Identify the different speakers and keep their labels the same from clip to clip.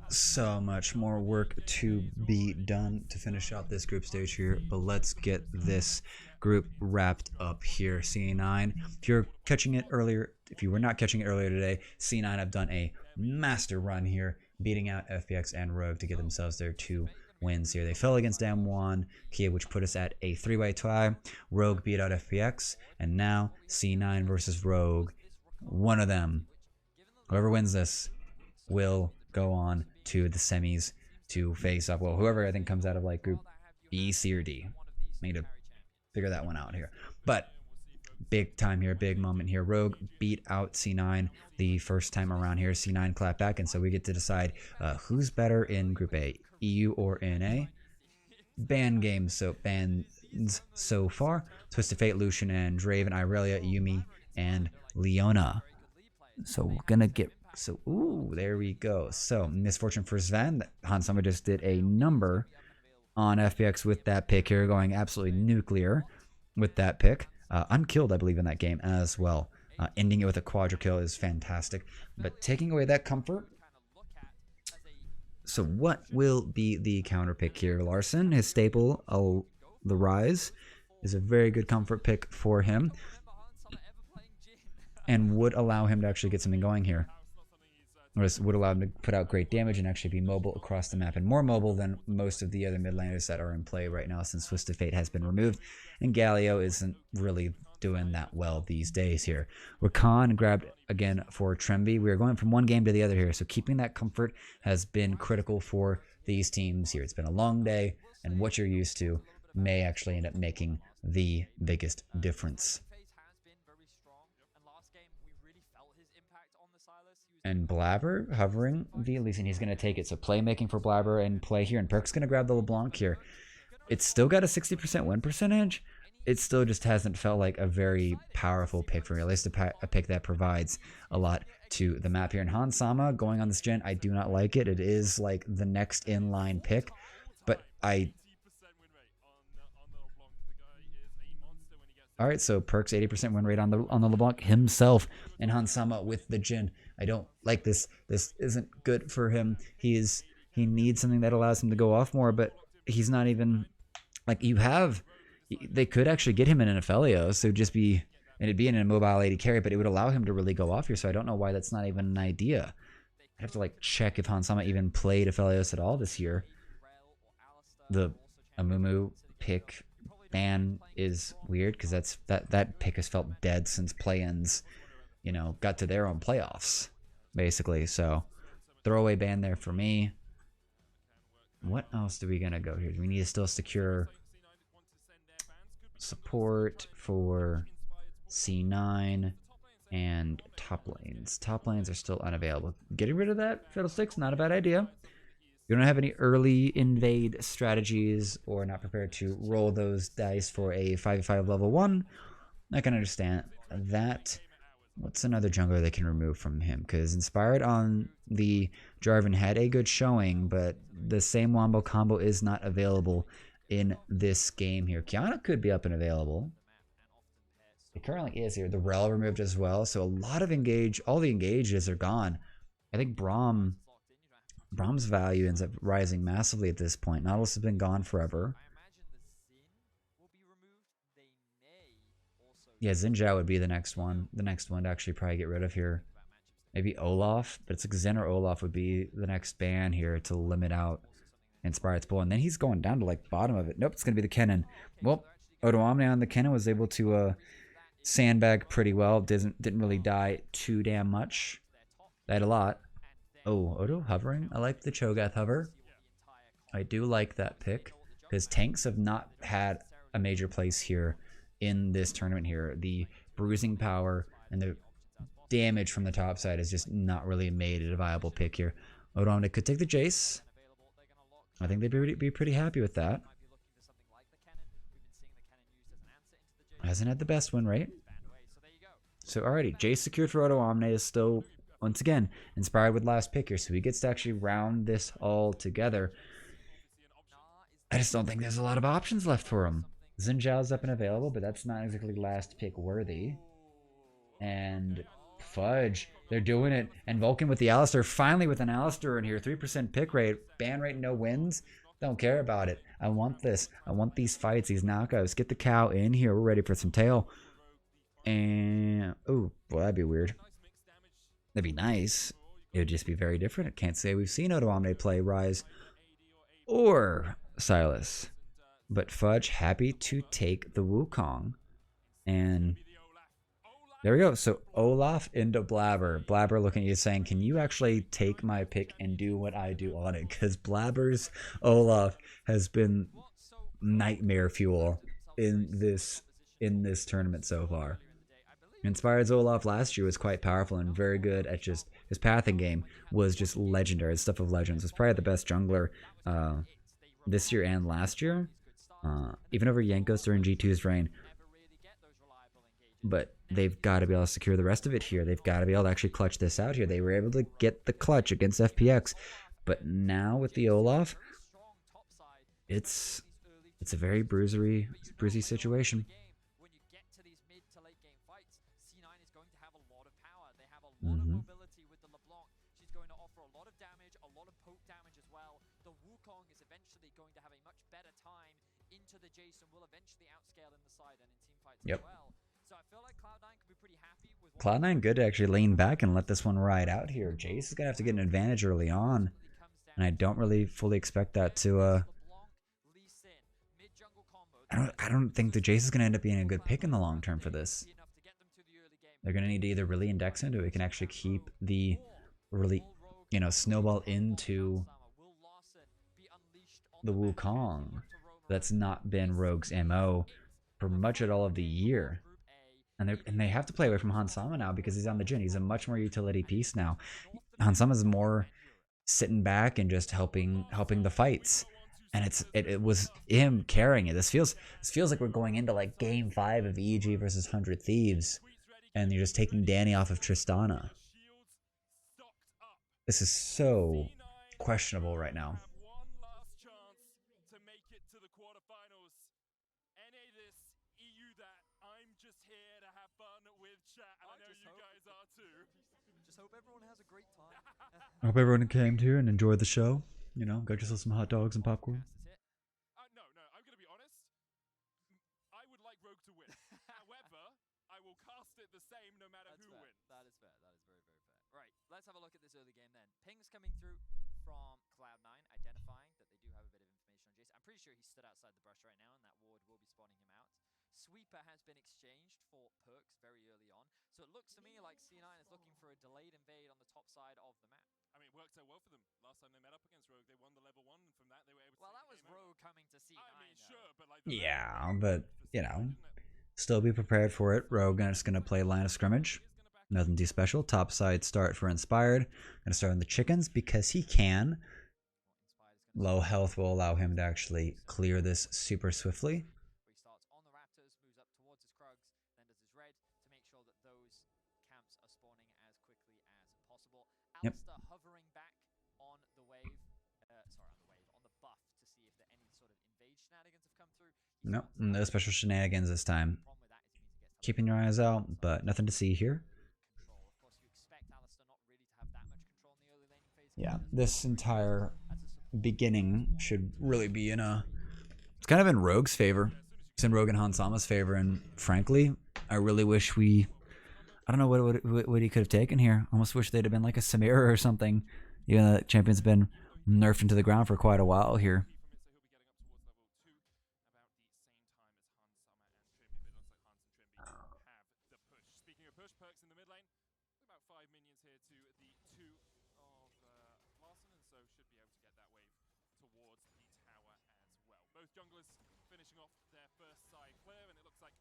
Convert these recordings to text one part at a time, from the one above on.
Speaker 1: So much more work to be done to finish out this group stage here, but let's get this group wrapped up here. C9, if you're catching it earlier, if you were not catching it earlier today, C9 have done a master run here, beating out FPX and Rogue to get themselves their 2 wins here. They fell against M1, Kia, which put us at a 3-way tie. Rogue beat out FPX, and now C9 versus Rogue. One of them, whoever wins this, will go on to the semis to face up. Well, whoever I think comes out of like group B, C, or D. I need to figure that one out here. But big time here, big moment here. Rogue beat out C9 the first time around here. C9 clapped back, and so we get to decide who's better in group A, EU or NA. Ban games, so bans so far. Twisted Fate, Lucian, and Draven, Irelia, Yumi, and Leona. So we're gonna get ooh, there we go. So misfortune for Sven. Hans Sommer just did a number on FPX with that pick here, going absolutely nuclear with that pick. Unkilled, I believe, in that game as well. Ending it with a quadra kill is fantastic. But taking away that comfort. So what will be the counter pick here? Larson, his staple, the Rise, is a very good comfort pick for him. And would allow him to actually get something going here. Would allow him to put out great damage and actually be mobile across the map, and more mobile than most of the other mid laners that are in play right now since Twisted Fate has been removed, and Galio isn't really doing that well these days here. Rakan grabbed again for Tremby. We are going from one game to the other here, so keeping that comfort has been critical for these teams here. It's been a long day, and what you're used to may actually end up making the biggest difference. And Blabber hovering the Elise, and he's going to take it. So playmaking for Blabber and play here. And Perk's going to grab the LeBlanc here. It's still got a 60% win percentage. It still just hasn't felt like a very powerful pick for me. At least a pick that provides a lot to the map here. And Hans Sama going on this gen, I do not like it. It is like the next in-line pick. But Alright, so Perk's 80% win rate on the LeBlanc himself, and Hans Sama with the Jhin. I don't like this. This isn't good for him. He needs something that allows him to go off more, but he's not even like they could actually get him in an Aphelios, so just be, and it'd be in a mobile 80 carry, but it would allow him to really go off here. So I don't know why that's not even an idea. I have to like check if Hans Sama even played Aphelios at all this year. The Amumu pick ban is weird because that pick has felt dead since play-ins, got to their own playoffs, basically. So throwaway ban there for me. What else do we gonna go here? We need to still secure support for C9 and top lanes. Top lanes are still unavailable. Getting rid of that Fiddlesticks, not a bad idea. You don't have any early invade strategies or not prepared to roll those dice for a 5v5 level 1. I can understand that. What's another jungler they can remove from him? Because Inspired on the Jarvan had a good showing, but the same Wombo combo is not available in this game here. Kiana could be up and available. It currently is here. The Rel removed as well, so a lot of all the engages are gone. I think Brahm's value ends up rising massively at this point. Nautilus has been gone forever. Yeah, Xinjiao would be the next one. The next one to actually probably get rid of here. Maybe Olaf, but it's like Zen or Olaf would be the next ban here to limit out Inspired's pull. And then he's going down to like bottom of it. Nope, it's going to be the Kennen. Well, Odoamne on the Kennen was able to sandbag pretty well. Didn't really die too damn much. Died a lot. Oh, Odo hovering. I like the Cho'Gath hover. I do like that pick because tanks have not had a major place here in this tournament here. The bruising power and the damage from the top side has just not really made it a viable pick here. Odoamne could take the Jace. I think they'd be pretty happy with that. Hasn't had the best win rate. So alrighty, Jace secured for Odoamne is still, once again, Inspired with last pick here, so he gets to actually round this all together. I just don't think there's a lot of options left for him. Xinjiao's up and available, but that's not exactly last pick worthy. And Fudge. They're doing it. And Vulcan with the Alistair. Finally with an Alistair in here. 3% pick rate. Ban rate, no wins. Don't care about it. I want this. I want these fights, these knockouts. Get the cow in here. We're ready for some tail. And, oh, boy, that'd be weird. That'd be nice. It would just be very different. I can't say we've seen Odoamne play Rise or Silas. But Fudge happy to take the Wukong. And there we go. So Olaf into Blabber. Blabber looking at you saying, can you actually take my pick and do what I do on it? Because Blabber's Olaf has been nightmare fuel in this tournament so far. Inspired's Olaf last year was quite powerful and very good at just his pathing game was just legendary. His stuff of legends. Was probably the best jungler this year and last year. Even over Yankos during G2's reign. But they've got to be able to secure the rest of it here. They've got to be able to actually clutch this out here. They were able to get the clutch against FPX. But now with the Olaf, it's a very bruisy situation. Mm-hmm.
Speaker 2: The Wukong is eventually going to have a much better time into the Jason, will eventually outscale in the side and in team fights as well. So I feel like Cloud9 could be pretty happy with
Speaker 1: Cloud9 good to actually lean back and let this one ride out here. Jace is gonna have to get an advantage early on, and I don't really fully expect that to I don't think the Jace is gonna end up being a good pick in the long term for this. They're gonna need to either really index into it, can actually keep the really, snowball into the Wukong. That's not been Rogue's MO for much at all of the year. And they have to play away from Hansama now because he's on the Jhin. He's a much more utility piece now. Hansama's more sitting back and just helping the fights. And it was him carrying it. This feels like we're going into like game 5 of EG versus 100 Thieves. And you're just taking Danny off of Tristana. This is so questionable right now. I hope everyone came here and enjoyed the show. Got yourself some hot dogs and popcorn.
Speaker 3: No, I'm going to be honest. I would like Rogue to win. However, I will cast it the same no matter who wins.
Speaker 2: That is fair. That is very, very fair. Right, let's have a look at this early game then. Pings coming through from Cloud9, identifying that they do have a bit of information on Jace. I'm pretty sure he stood outside the brush right now, and that ward will be spawning him out. Sweeper has been exchanged for perks very early on. So it looks to me like C9 is looking for a delayed invade on the top side of the map.
Speaker 3: I mean, it worked out well for them. Last time they met up against Rogue, they won the level 1, and from that they were able to...
Speaker 2: Well, that was Rogue coming to C9.
Speaker 3: I mean, sure, but like...
Speaker 1: Yeah, but, still be prepared for it. Rogue is going to play line of scrimmage. Nothing too special. Top side start for Inspired. Going to start on the chickens because he can. Low health will allow him to actually clear this super swiftly.
Speaker 2: He starts on the Raptors, moves up towards his Krugs, then does his red to make sure that those camps are spawning as quickly as possible. Alistair hovering back on the wave, on the buff to see if there any sort of invade shenanigans have come through.
Speaker 1: Nope, no special shenanigans this time. Keeping your eyes out, but nothing to see here.
Speaker 2: Of course, you expect Alistair not really to have that much control in the early laning phase.
Speaker 1: Yeah, this entire beginning should really be it's kind of in Rogue's favor. It's in Rogue and Hansama's favor, and frankly, I really wish I don't know what he could have taken here. Almost wish they'd have been like a Samira or something. Even though the champion's been nerfed into the ground for quite a while here.
Speaker 3: Junglers finishing off their first side clear, and it looks like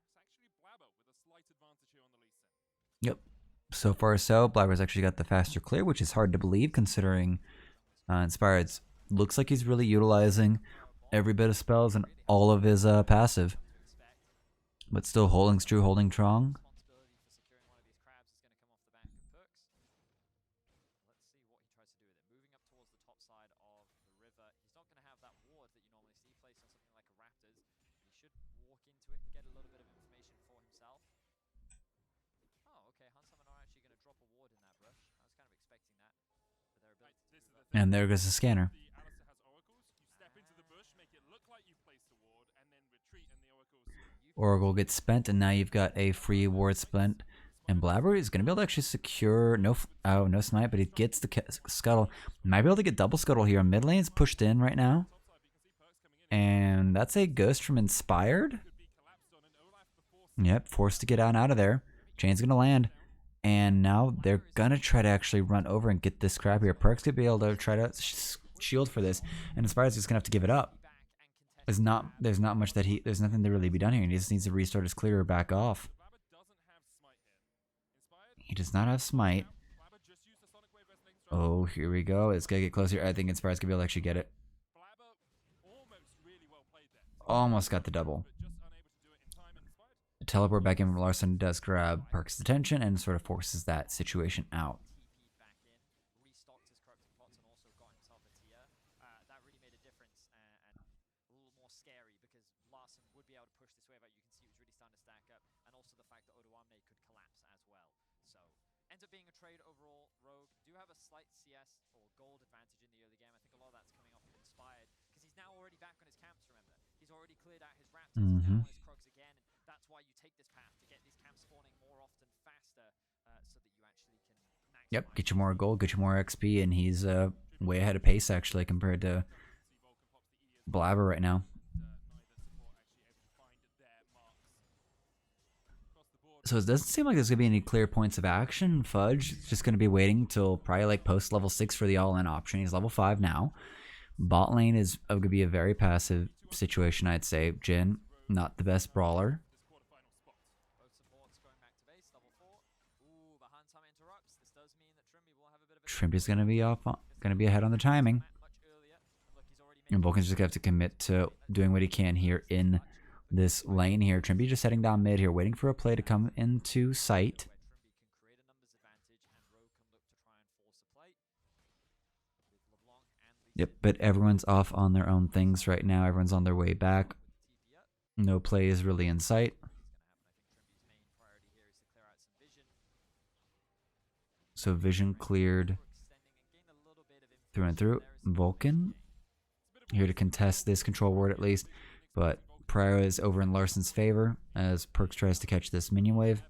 Speaker 3: it's actually Blabber with a slight advantage here on the Lee Sin.
Speaker 1: Yep. So far so, Blabber's actually got the faster clear, which is hard to believe considering Inspired's looks like he's really utilizing every bit of spells and all of his passive. But still holding true, holding strong.
Speaker 2: expecting that with their ability to move up.
Speaker 1: And there goes the scanner.
Speaker 3: The Alistair has oracles. You step into the bush, make it look like you placed a ward, and then retreat, and the oracles.
Speaker 1: Oracle gets spent, and now you've got a free ward splint. And Blabber is going to be able to actually secure no smite, but he gets the scuttle. Might be able to get double scuttle here. Mid lane's pushed in right now. And that's a ghost from Inspired. Yep, forced to get out of there. Chain's going to land. And now they're going to try to actually run over and get this crab here. Perk's going to be able to try to shield for this. And Inspired's just going to have to give it up. There's not much that there's nothing to really be done here. He just needs to restart his clear back off. He does not have smite. Oh, here we go. It's going to get closer. I think Inspired's going to be able to actually get it. Almost got the double. The teleport back in from Larson does grab Perk's attention and sort of forces that situation out.
Speaker 2: Restocked his corrupting pots and also got himself a tier. That really made a difference and a little more scary because Larson would be able to push this wave out. You can see it was really starting to stack up, and also the fact that Odoamne could collapse as well. So ends up being a trade overall. Rogue do have a slight CS or gold advantage in the early game. I think a lot of that's coming off of Inspired because he's now already back on his camps. Remember, he's already cleared out his raptors. He's now on his Crocs again. And that's why you take this path to get these camps spawning more often, faster, so that you actually can.
Speaker 1: Yep, get you more gold, get you more XP, and he's way ahead of pace actually compared to Blabber right now. So it doesn't seem like there's going to be any clear points of action. Fudge is just going to be waiting till probably like post level 6 for the all-in option. He's level 5 now. Bot lane is going to be a very passive situation, I'd say. Jhin, not the best brawler. Trimpy's going to be ahead on the timing. And Vulcan's just going to have to commit to doing what he can here in this lane here. Trimpy just heading down mid here, waiting for a play to come into sight. Yep, but everyone's off on their own things right now. Everyone's on their way back. No play is really in sight. So vision cleared through and through. Vulcan here to contest this control ward at least, but Prio is over in Larson's favor as Perks tries to catch this minion wave.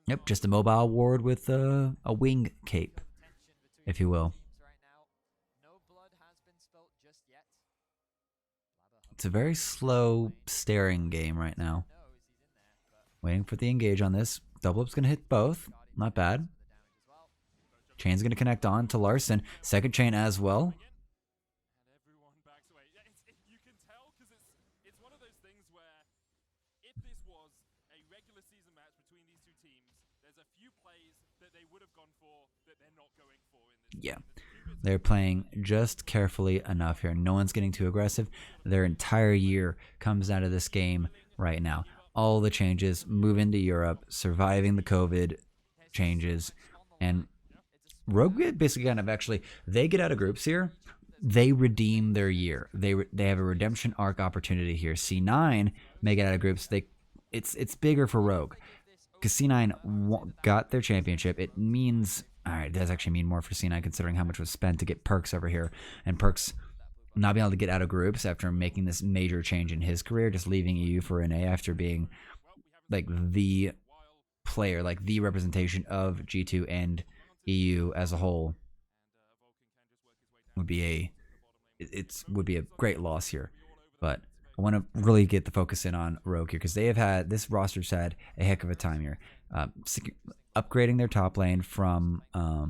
Speaker 1: Yep, just a mobile ward with a wing cape, if you will. It's a very slow staring game right now. Waiting for the engage on this. Double up's going to hit both. Not bad. Chain's going to connect on to Larson. Second chain as well. Yeah, they're playing just carefully enough here. No one's getting too aggressive. Their entire year comes out of this game right now. All the changes, move into Europe, surviving the COVID changes, and Rogue basically kind of actually, they get out of groups here. They redeem their year. They have a redemption arc opportunity here. C9 may get out of groups. It's bigger for Rogue because C9 got their championship. It means, all right, it does actually mean more for C9 considering how much was spent to get Perks over here. And Perks not being able to get out of groups after making this major change in his career, just leaving EU for NA after being like the player, like the representation of G2 and EU as a whole would be a great loss here. But I want to really get the focus in on Rogue here because this roster's had a heck of a time here. Upgrading their top lane from, I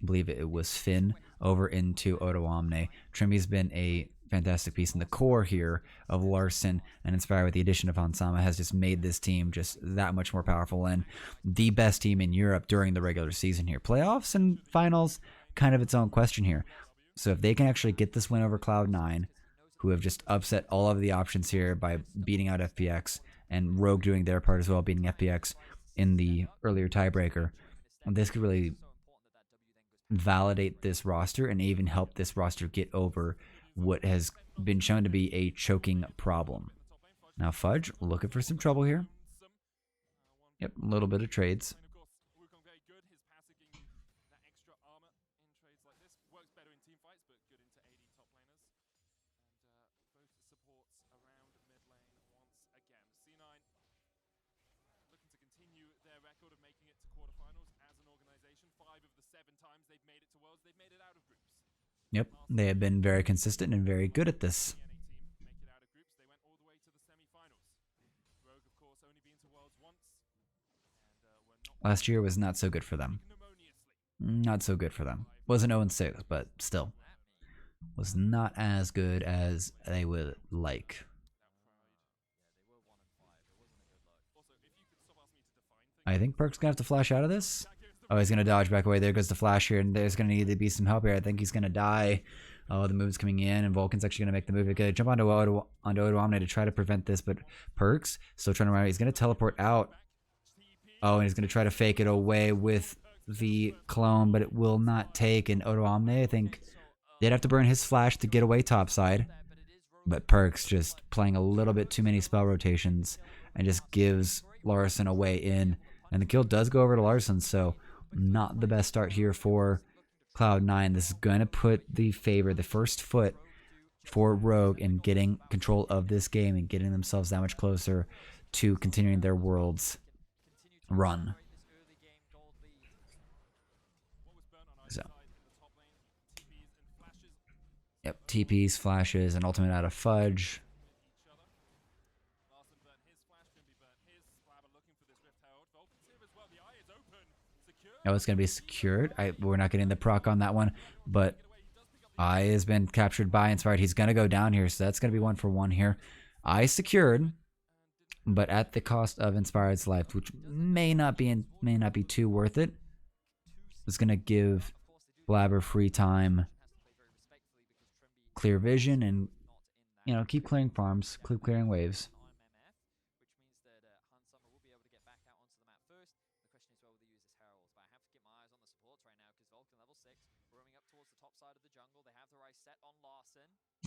Speaker 1: believe it was Finn, over into Odoamne. Trimmy's been a fantastic piece in the core here of Larson and Inspire with the addition of Hansama has just made this team just that much more powerful and the best team in Europe during the regular season here. Playoffs and finals, kind of its own question here. So if they can actually get this win over Cloud9, who have just upset all of the options here by beating out FPX, and Rogue doing their part as well, beating FPX in the earlier tiebreaker, this could really validate this roster and even help this roster get over what has been shown to be a choking problem. Now Fudge looking for some trouble here. Yep, a little bit of trades.
Speaker 3: And of course, Wukong very good. His passive that extra armor in trades like this works better in team fights, but good into AD top laners. And both supports around mid lane once again. C9 looking to continue their record of making it to quarterfinals as an organization. 5 of the 7 times they've made it to Worlds, they've made it out of groups.
Speaker 1: Yep, they have been very consistent and very good at this.
Speaker 3: The NA team make it out of groups. They went all the way to the semi-finals. Rogue, of course, only been to Worlds once.
Speaker 1: Last year was not so good for them. Not so good for them. Wasn't 0-6, but still. Was not as good as they would like. I think Perk's going to have to flash out of this. Oh, he's going to dodge back away. There goes the flash here, and there's going to need to be some help here. I think he's going to die. Oh, the move's coming in, and Vulcan's actually going to make the move. He's going to jump onto eo120 to try to prevent this, but Perk's still trying to run. He's going to teleport out. Oh, and he's going to try to fake it away with the clone, but it will not take. And eo120, I think, did have to burn his flash to get away topside. But Perk's just playing a little bit too many spell rotations and just gives Larson a way in. And the kill does go over to Larson, so not the best start here for Cloud9. This is going to put the first foot for Rogue in getting control of this game and getting themselves that much closer to continuing their Worlds run. So, yep, TPs, flashes, and ultimate out of Fudge. Oh, it's going to be secured. We're not getting the proc on that one, but Eye has been captured by Inspired. He's going to go down here, so that's going to be 1 for 1 here. Eye secured, but at the cost of Inspired's life, which may not be too worth it. It's going to give Blabber free time, clear vision, and keep clearing farms, keep clearing waves.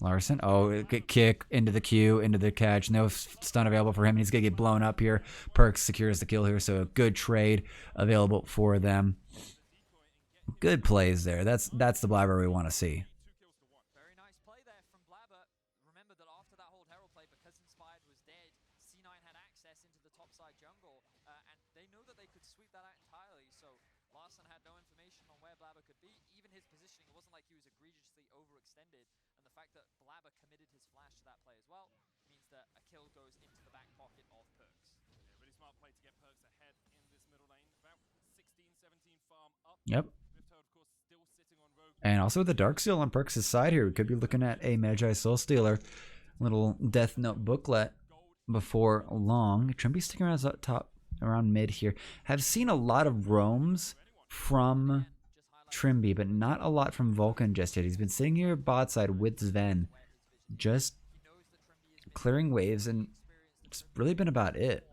Speaker 1: Larson, oh, get kick into the queue, into the catch. No stun available for him. He's going to get blown up here. Perks secures the kill here, so a good trade available for them. Good plays there. That's the Blabber we want to see.
Speaker 2: Very nice play there from Blabber. Remember that after that whole Herald play, because Inspired was dead, C9 had access into the topside jungle, and they know that they could sweep that out entirely, so Larson had no information on where Blabber could be. Even his positioning, it wasn't like he was egregiously overextended, and the fact that Blabber committed his flash to that play as well means that a kill goes into the back pocket of Perks.
Speaker 3: Yeah, really smart play to get Perks ahead in this middle lane. About 16-17 farm up.
Speaker 1: Yep.
Speaker 3: Of course, still sitting on Rogue.
Speaker 1: And also the Dark Seal on Perks' side here. We could be looking at a Magi Soul Stealer little Death Note booklet before long. Trimby sticking around top, around mid here. Have seen a lot of roams from Trimby, but not a lot from Vulcan just yet. He's been sitting here bot side with Sven, just clearing waves, and it's really been about it.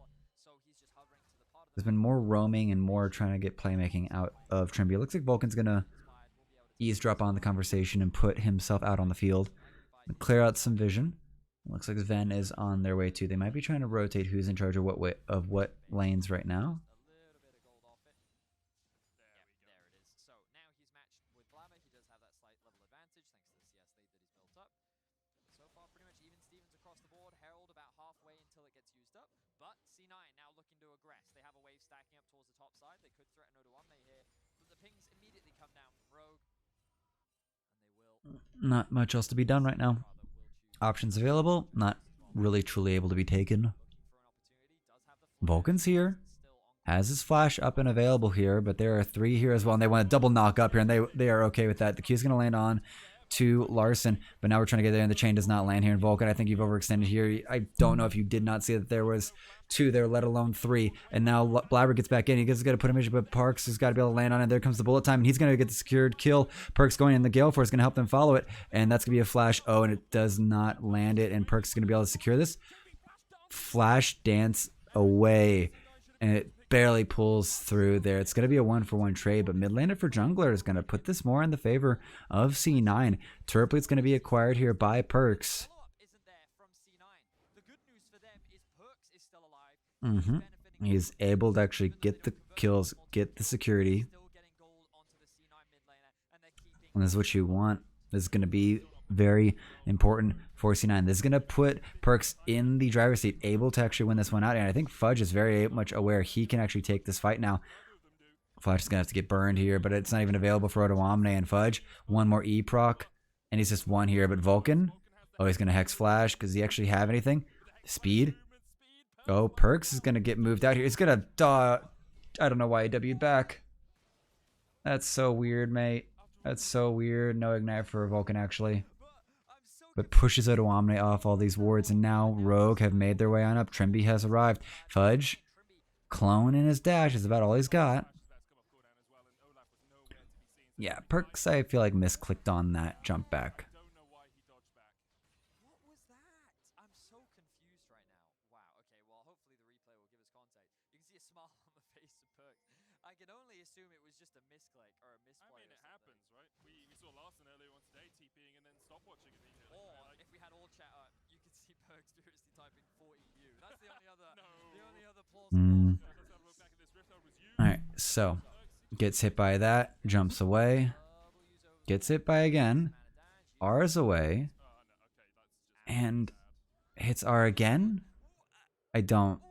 Speaker 1: There's been more roaming and more trying to get playmaking out of Trimby. It looks like Vulcan's going to eavesdrop on the conversation and put himself out on the field and clear out some vision. It looks like Sven is on their way too. They might be trying to rotate who's in charge of what lanes right now. Not much else to be done right now. Options available, not really truly able to be taken. Vulcan's here. Has his flash up and available here, but there are 3 here as well, and they want to double knock up here, and they are okay with that. The Q's going to land on to Larson, but now we're trying to get there, and the chain does not land here. And Vulcan, I think you've overextended here. I don't know if you did not see that there was 2 there, let alone 3. And now Blabber gets back in. He gets to put him in, but Parks has got to be able to land on it. There comes the bullet time, and he's going to get the secured kill. Perks going in. The Gale Force is going to help them follow it, and that's going to be a flash. Oh, and it does not land it, and Perks is going to be able to secure this. Flash dance away, and it barely pulls through there. It's going to be a 1-for-1 trade, but mid laner for jungler is going to put this more in the favor of C9. Turret's going to be acquired here by Perks. He's able to actually get the kills, get the security. And this is what you want. This is going to be very important for C9. This is going to put Perks in the driver's seat, able to actually win this one out. And I think Fudge is very much aware he can actually take this fight now. Flash is going to have to get burned here, but it's not even available for Odoamne and Fudge. One more E proc, and he's just one here. But Vulcan, oh, he's going to Hex Flash. Does he actually have anything? Speed. Oh, Perks is going to get moved out here. He's going to I don't know why he W'd back. That's so weird, mate. That's so weird. No Ignite for Vulcan, actually. But pushes Odoamne off all these wards, and now Rogue have made their way on up. Trimby has arrived. Fudge, clone in his dash is about all he's got. Yeah, Perks, I feel like misclicked on that jump back.
Speaker 2: I can only assume it was just a misclick or a misplay.
Speaker 3: I mean, it happens, right? We saw Larson earlier on today TPing and then stop watching immediately.
Speaker 2: Or like, if we had all chat up, you could see Perks seriously typing 40U. That's the only other, the only other plausible.
Speaker 1: Alright, so gets hit by that, jumps away, gets hit by again, R's away, and hits R again. I don't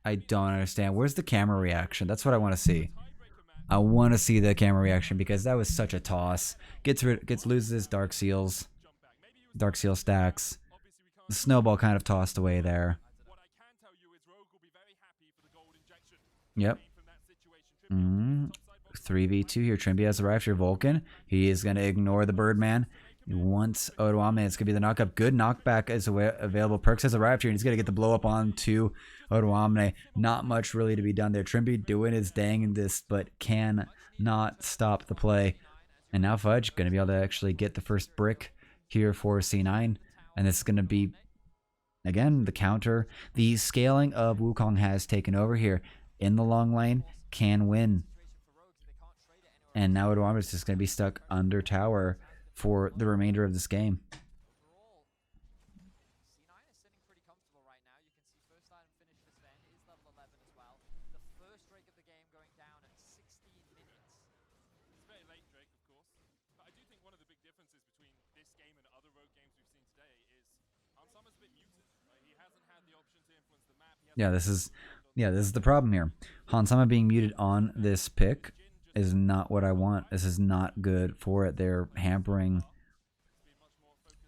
Speaker 1: understand. Where's the camera reaction? That's what I want to see. I want to see the camera reaction because that was such a toss. Loses Dark Seal stacks. The snowball kind of tossed away there. Yep. 3v2 here. Trimby has arrived here. Vulcan. He is going to ignore the Birdman. Once Odoamne, it's going to be the knockup. Good knockback is available. Perks has arrived here, and he's going to get the blow up onto Odoamne. Not much really to be done there. Trimby doing his dang in this, but can not stop the play. And now Fudge going to be able to actually get the first brick here for C9. And this is going to be, again, the counter. The scaling of Wukong has taken over here. In the long lane, can win. And now Odoamne is just going to be stuck under tower for the remainder of this game.
Speaker 2: Overall, C9 is sitting pretty comfortable right now. You can see first item finish for Sven is level 11 as well. The first Drake of the game going down at 16 minutes.
Speaker 3: It's very late Drake, of course. But I do think one of the big differences between this game and other Rogue games we've seen today is Han'Sama's a bit muted. Right? He hasn't had the option to influence the map.
Speaker 1: This is the problem here. Han'Sama being muted on this pick is not what I want. This is not good for it. They're hampering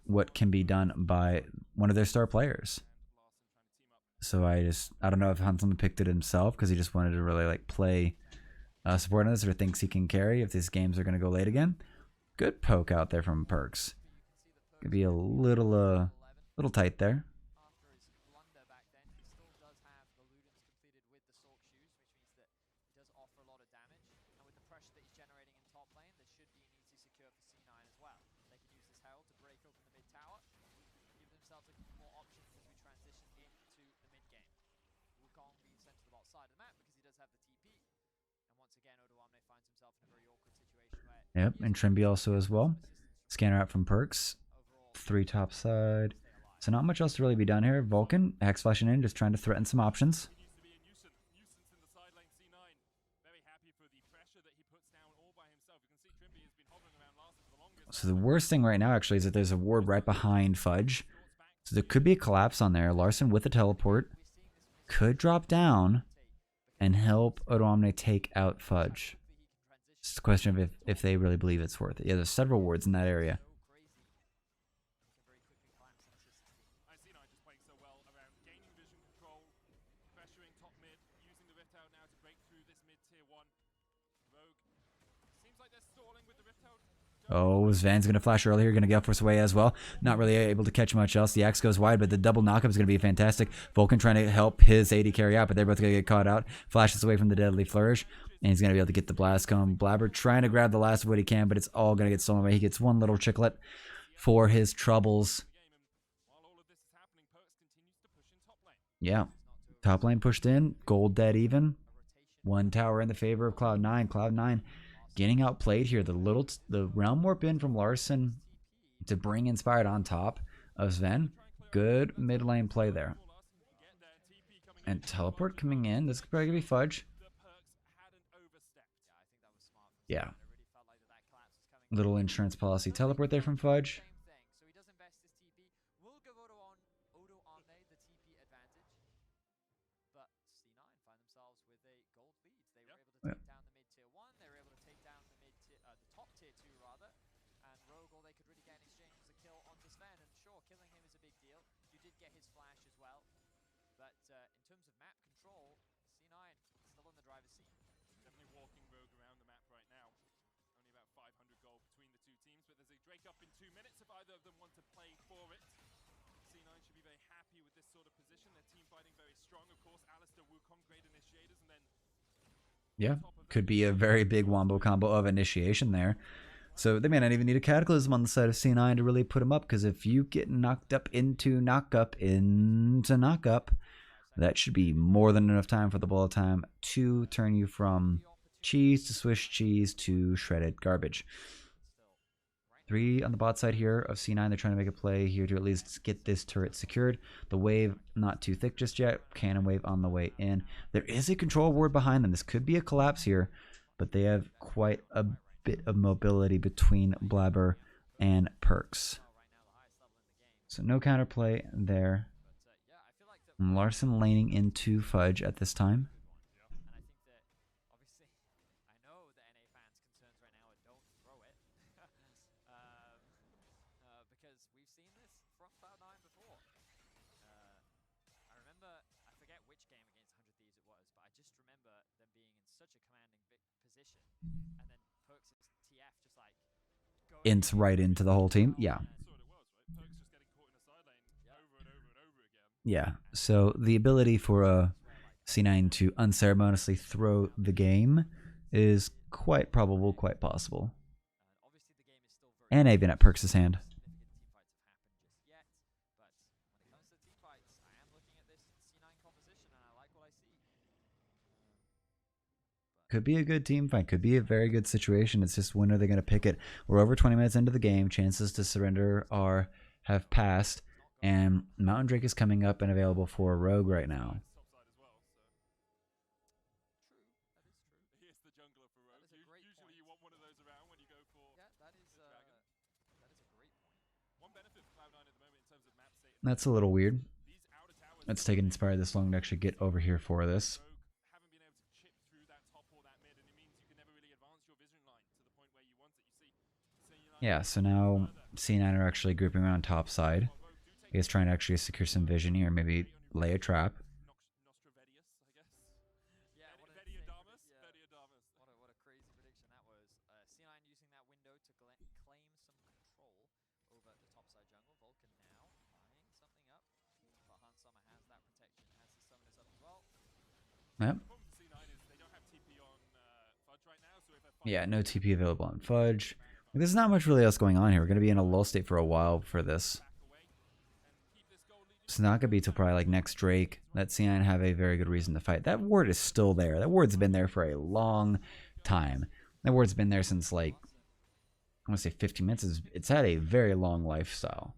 Speaker 1: what can be done by one of their star players. So I don't know if Han'Sama picked it himself because he just wanted to really like play support on this, or thinks he can carry if these games are going to go late again. Good poke out there from Perks. Could be a little tight there. Yep, and Trimby also as well. Scanner out from Perks. 3 top side. So not much else to really be done here. Vulcan, Hex flashing in, just trying to threaten some options. So the worst thing right now actually is that there's a ward right behind Fudge. So there could be a collapse on there. Larson with a teleport could drop down and help Odoamne take out Fudge. It's a question of if they really believe it's worth it. Yeah, there's several wards in that area. Oh, Sven's going to flash earlier, going to get force away as well. Not really able to catch much else. The axe goes wide, but the double knockup is going to be fantastic. Vulcan trying to help his AD carry out, but they're both going to get caught out. Flashes away from the deadly flourish, and he's going to be able to get the blast cone. Blabber trying to grab the last of what he can, but it's all going to get stolen away. He gets one little chiclet for his troubles. Yeah. Top lane pushed in. Gold dead even. One tower in the favor of Cloud9. Cloud9 getting outplayed here. The realm warp in from Larson to bring Inspired on top of Sven. Good mid lane play there. And teleport coming in. This could probably be Fudge. Yeah. Little insurance policy teleport there from Fudge.
Speaker 2: So he does invest his TP. Will give Odo on the TP advantage. But C9 find themselves with a gold lead. They were able to take down the mid tier 1. They were able to take down the top tier 2 rather. And Rogue, all they could really get in exchange was a kill onto Sven. And sure, killing him is a big deal. You did get his flash as well. But in terms of map control, C9 still in the driver's seat.
Speaker 3: Definitely walking Rogue around the map right now. Only about 500 gold between the two teams, but there's a Drake up in 2 minutes if either of them want to play for it. C9 should be very happy with this sort of position. Their team fighting very strong. Of course, Alistair, Wukong, great initiators, and then...
Speaker 1: Yeah, could be a very big wombo combo of initiation there. So they may not even need a Cataclysm on the side of C9 to really put him up, because if you get knocked up into knockup, that should be more than enough time for the bullet time to turn you from cheese to Swiss cheese to shredded garbage. 3 on the bot side here of C9. They're trying to make a play here to at least get this turret secured. The wave not too thick just yet. Cannon wave on the way in. There is a control ward behind them. This could be a collapse here, but they have quite a bit of mobility between Blabber and Perks. So no counterplay there. And Larson laning into Fudge at this time. Ints right into the whole team. Yeah. Yeah. So the ability for a C9 to unceremoniously throw the game is quite probable, quite possible. And even at Perks' hand. Could be a good team fight. Could be a very good situation. It's just when are they going to pick it? We're over 20 minutes into the game. Chances to surrender have passed. And Mountain Drake is coming up and available for Rogue right now. That's a little weird. It's taken Inspired this long to actually get over here for this. Yeah, so now C9 are actually grouping around top side. He is trying to actually secure some vision here, maybe lay a trap.
Speaker 2: What a crazy prediction that was. C9 using that window to claim some control over the topside jungle. Vulcan now eyeing something up, but Han Summer has that protection, has his summoners up as well.
Speaker 1: Yep. Yeah, no TP available on Fudge. There's not much really else going on here. We're going to be in a lull state for a while for this. It's not going to be till probably like next Drake that C9 have a very good reason to fight. That ward is still there. That ward's been there for a long time. That ward's been there since like, I want to say 15 minutes. It's had a very long lifestyle.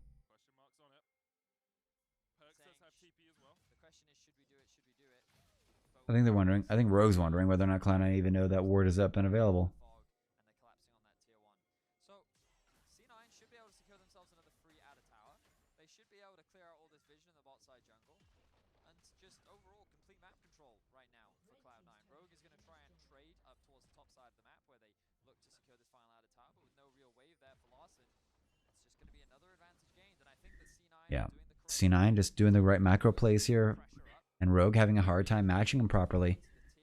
Speaker 1: I think they're wondering. I think Rogue's wondering whether or not Cloud9 even know that ward is up and available. Yeah, C9 just doing the right macro plays here, and Rogue having a hard time matching him properly.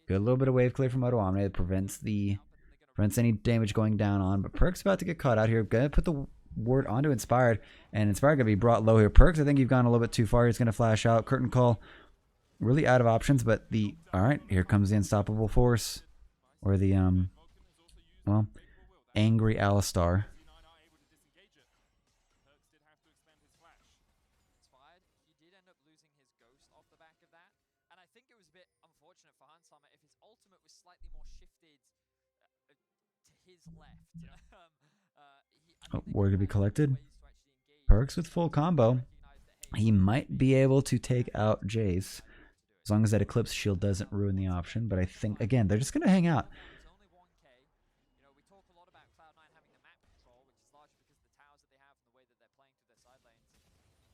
Speaker 1: Good little bit of wave clear from Auto Omni that prevents any damage going down on. But Perk's about to get caught out here. Gonna put the ward onto Inspired, and Inspired gonna be brought low here. Perks, I think you've gone a little bit too far. He's gonna flash out. Curtain call, really out of options. But all right, here comes the unstoppable force, or the angry Alistar.
Speaker 2: slightly more shifted to his left.
Speaker 3: Yeah.
Speaker 1: Oh, word to be collected. Perks with full combo. He might be able to take out Jace. As long as that Eclipse shield doesn't ruin the option. But I think, again, they're just going to hang out.
Speaker 2: It's only 1k. You know, we talk a lot about Cloud9 having the map control, which is largely because of the towers that they have and the way that they're playing through their side lanes.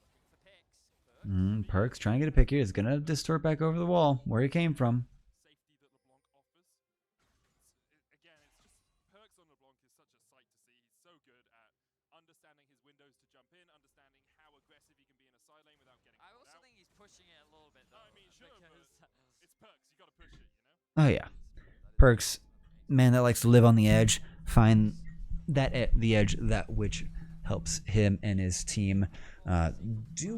Speaker 2: Looking for picks.
Speaker 1: Perks trying to get a pick here. Is going to distort back over the wall where he came from.
Speaker 3: Safety that LeBlanc offers. Again, it's just Perks on LeBlanc is such a sight to see. He's so good at understanding his windows to jump in, understanding how aggressive he can be in a side lane without getting
Speaker 2: I
Speaker 3: caught
Speaker 2: also
Speaker 3: out.
Speaker 2: think he's pushing it a little bit, though.
Speaker 3: I mean, sure, but it's Perks. You got to push it, you know?
Speaker 1: Oh, yeah. Perks, man that likes to live on the edge. Find the edge that which helps him and his team do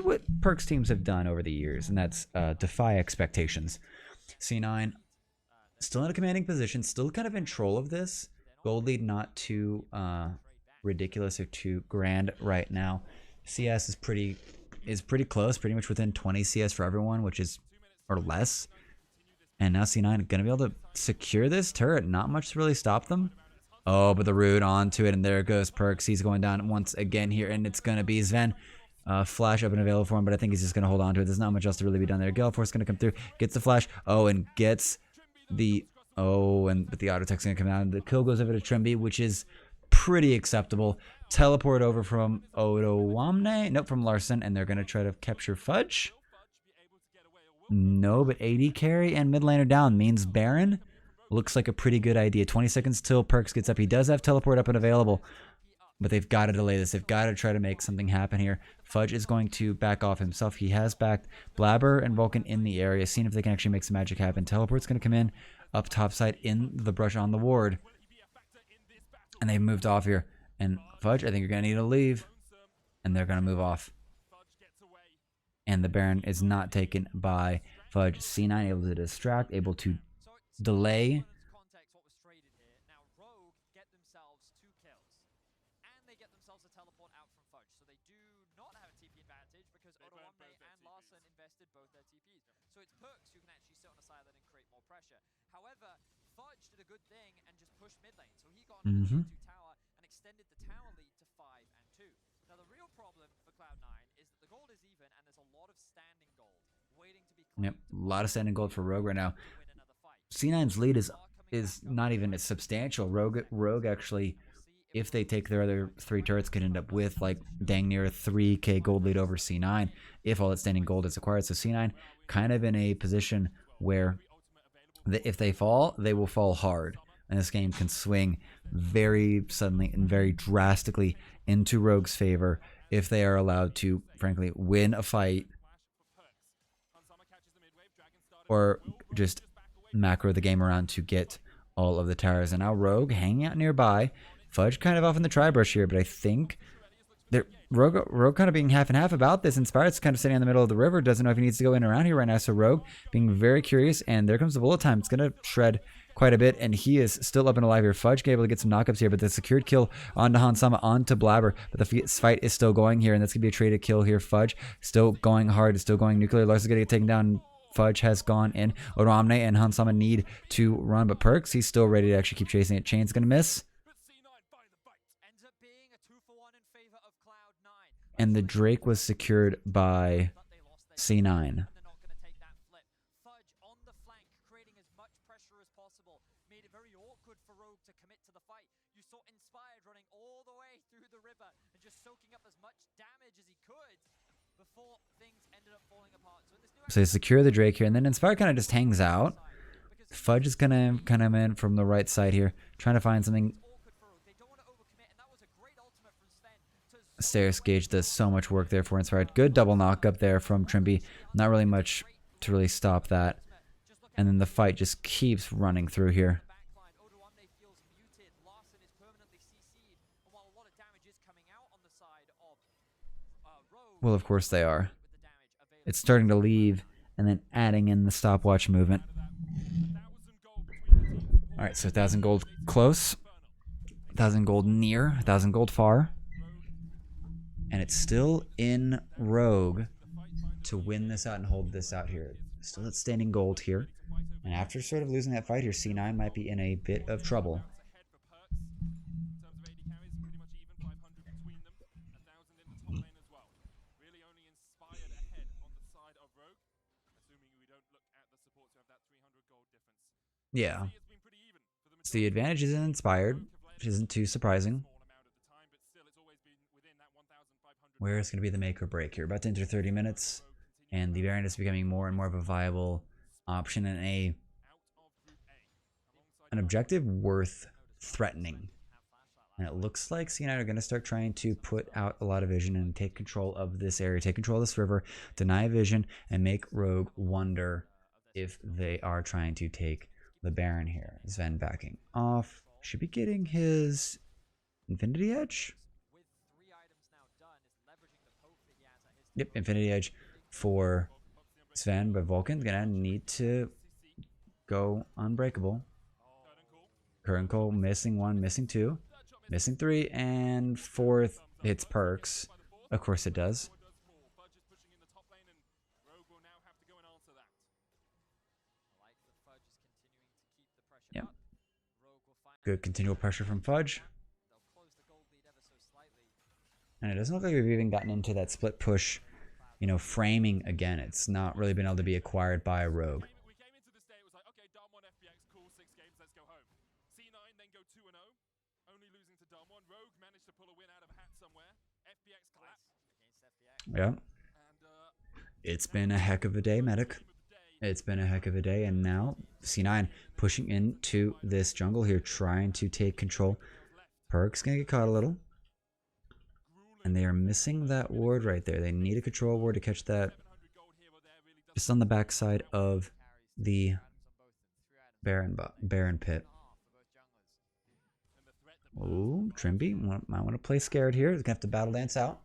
Speaker 1: what Perks teams have done over the years, and that's defy expectations. C9 still in a commanding position, still kind of in control of this. Gold lead not too ridiculous or too grand right now. CS is pretty close, pretty much within 20 CS for everyone, which is or less. And now C9 gonna be able to secure this turret. Not much to really stop them. Oh, but the root onto it, and there goes Perks. He's going down once again here, and it's gonna be Sven. Flash up and available for him, but I think he's just gonna hold on to it. There's not much else to really be done there. Galeforce gonna come through, gets the flash. Oh, and gets the but the auto tech's gonna come out. The kill goes over to Trimby, which is pretty acceptable. Teleport over from eo120, nope, from Larson, and they're gonna try to capture Fudge. No, but 80 carry and mid laner down means Baron looks like a pretty good idea. 20 seconds till Perks gets up. He does have teleport up and available, but they've got to delay this. They've got to try to make something happen here. Fudge is going to back off himself. He has backed Blabber and Vulcan in the area, seeing if they can actually make some magic happen. Teleport's going to come in up top side in the brush on the ward, and they've moved off here. And Fudge, I think you're going to need to leave, and they're going to move off. And the Baron is not taken by Fudge. C9 able to distract, able to delay.
Speaker 2: Context what was traded here. Now Rogue get themselves 2 kills, and they get themselves a teleport out from Fudge. So they do not have a TP advantage because eo120 and Larson invested both their TPs. So it's Perks who can actually sit on the sideline and create more pressure. However, Fudge did a good thing and just pushed mid lane. So he got on the 2 tower and extended the tower lead to 5 and 2. Now the real problem for Cloud9 is that the gold is even and there's a lot of standing gold waiting to be claimed.
Speaker 1: Yep, a lot of standing gold for Rogue right now. C9's lead is not even as substantial. Rogue actually, if they take their other 3 turrets, could end up with like dang near a 3k gold lead over C9 if all that standing gold is acquired. So C9 kind of in a position where if they fall, they will fall hard. And this game can swing very suddenly and very drastically into Rogue's favor if they are allowed to, frankly, win a fight or just macro the game around to get all of the towers. And now Rogue hanging out nearby. Fudge kind of off in the tri-brush here, but I think Rogue kind of being half and half about this. Inspired's kind of sitting in the middle of the river, doesn't know if he needs to go in and around here right now. So Rogue being very curious, and there comes the bullet time. It's going to shred quite a bit, and he is still up and alive here. Fudge able to get some knockups here, but the secured kill onto Hansama, onto Blabber, but the fight is still going here, and that's going to be a traded kill here. Fudge still going hard, still going nuclear. Larson's going to get taken down. Fudge has gone in. eo120 and Hansama need to run, but Perks, he's still ready to actually keep chasing it. Chain's going to miss. And the Drake was secured by C9. So they secure the Drake here, and then Inspire kind of just hangs out. Fudge is gonna kind of in from the right side here, trying to find something. Stairs Gauge does so much work there for Inspired. Good double knock up there from Trimby. Not really much to really stop that. And then the fight just keeps running through here. Well, of course they are. It's starting to leave and then adding in the stopwatch movement. Alright, so 1,000 gold close. 1,000 gold near. 1,000 gold far. And it's still in Rogue to win this out and hold this out here. Still at standing gold here. And after sort of losing that fight here, C9 might be in a bit of trouble.
Speaker 3: Ahead for Perks. In terms of AD carries, pretty much even, 500 between them. 1,000 in the top lane as well. Really only inspired ahead on the side of Rogue, assuming we don't look at the supports who have that 300 gold difference.
Speaker 1: Yeah.
Speaker 3: It's been pretty even for the
Speaker 1: So the advantage isn't inspired, which isn't too surprising.
Speaker 3: small amount at the time, but still it's always been within that 1,500.
Speaker 1: Where it's going to be the make or break here. About to enter 30 minutes, and the Baron is becoming more and more of a viable option and an objective worth threatening. And it looks like C9 are going to start trying to put out a lot of vision and take control of this area, take control of this river, deny vision, and make Rogue wonder if they are trying to take the Baron here. Sven backing off. Should be getting his Infinity Edge. Yep, Infinity Edge for Sven, but Vulcan's gonna need to go unbreakable. Current Cole missing one, missing two, missing three, and fourth hits Perks. Of course it does. Yep. Good continual pressure from Fudge. And it doesn't look like we've even gotten into that split push, you know, framing again. It's not really been able to be acquired by Rogue.
Speaker 3: We came into this day, it was like, okay, Darm 1 FPX, cool, 6 games, let's go home. C9 then go 2-0, only losing to Darm 1. Rogue managed to pull a win out of a hat somewhere. FPX clap against FPX.
Speaker 1: Yeah. It's been a heck of a day, Medic. It's been a heck of a day, and now C9 pushing into this jungle here, trying to take control. Perk's gonna get caught a little. And they are missing that ward right there. They need a control ward to catch that just on the backside of the Baron pit. Oh, Trimby might want to play scared here. He's going to have to battle dance out.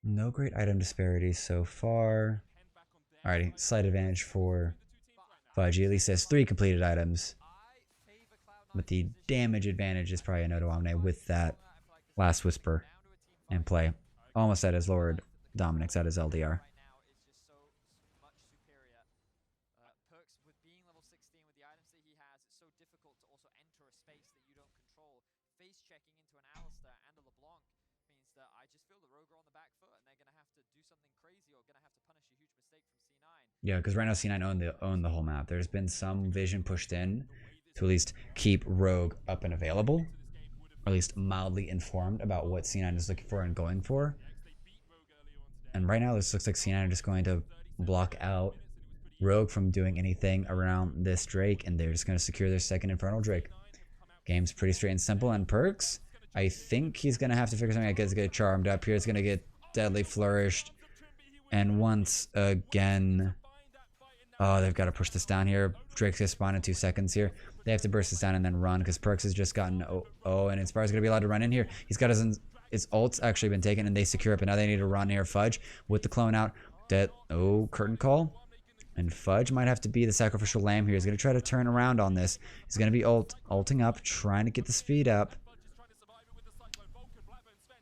Speaker 1: No great item disparities so far. Alrighty, slight advantage for Fudgy. At least has 3 completed items. But the damage advantage is probably an eo120 with that last whisper in play. Almost at his Lord Dominic's at his LDR.
Speaker 2: Perks with being level 16 with the items that he has, it's so difficult to also enter a space that you don't control. Face checking into an Alistair and a LeBlanc means that I just feel the Rogue are on the back foot and they're going to have to do something crazy or going to have to punish a huge mistake from C9.
Speaker 1: Yeah, because right now C9 own the whole map. There's been some vision pushed in to at least keep Rogue up and available, or at least mildly informed about what C9 is looking for and going for. And right now this looks like C9 are just going to block out Rogue from doing anything around this Drake, and they're just going to secure their second Infernal Drake. Game's pretty straight and simple, and Perks, I think he's going to have to figure something out. He's going to get charmed up here. It's going to get deadly flourished. And once again, oh, they've got to push this down here. Drake's going to spawn in 2 seconds here. They have to burst this down and then run because Perks has just gotten and Inspire's going to be allowed to run in here. He's got his ult's actually been taken and they secure it, but now they need to run here. Fudge with the clone out. Curtain call. And Fudge might have to be the sacrificial lamb here. He's going to try to turn around on this. He's going to be ulting up, trying to get the speed up.